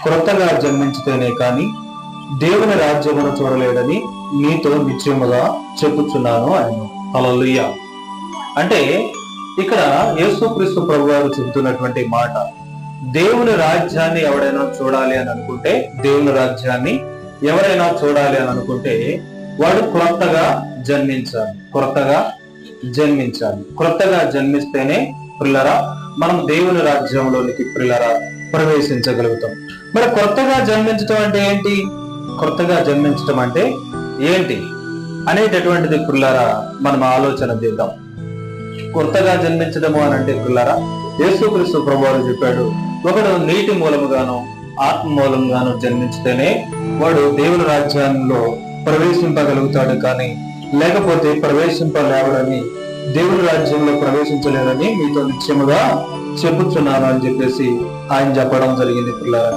క్రొత్తగా జన్మించితేనే కాని దేవుని రాజ్యమును చూడలేడని నీతో నిశ్చయముగా చెప్పుచున్నాను ఆయన. హల్లెలూయా. అంటే ఇక్కడ యేసుక్రీస్తు ప్రభువారు చెబుతున్నటువంటి మాట, దేవుని రాజ్యాన్ని ఎవడైనా చూడాలి అని అనుకుంటే, దేవుని రాజ్యాన్ని ఎవరైనా చూడాలి అని అనుకుంటే వాడు క్రొత్తగా జన్మించాలి. క్రొత్తగా జన్మిస్తేనే పిల్లరా మనం దేవుని రాజ్యంలోనికి పిల్లరా ప్రవేశించగలుగుతాం. మరి కొత్తగా జన్మించటం అంటే ఏంటి? కొత్తగా జన్మించటం అంటే ఏంటి అనేటటువంటిది పిల్లరా మనం ఆలోచన చేద్దాం. కొత్తగా జన్మించడము అని అంటే పిల్లరా, యేసుక్రీస్తు ప్రభువారు చెప్పాడు, ఒకడు నీటి మూలముగాను ఆత్మ మూలంగాను జన్మించితేనే వాడు దేవుని రాజ్యంలో ప్రవేశింపగలుగుతాడు, కానీ లేకపోతే ప్రవేశింపలేవడని, దేవుని రాజ్యంలో ప్రవేశించలేదని మీతో నిశ్చయముగా చెప్పుచున్నాను అని చెప్పేసి ఆయన చెప్పడం జరిగింది పిల్లరా.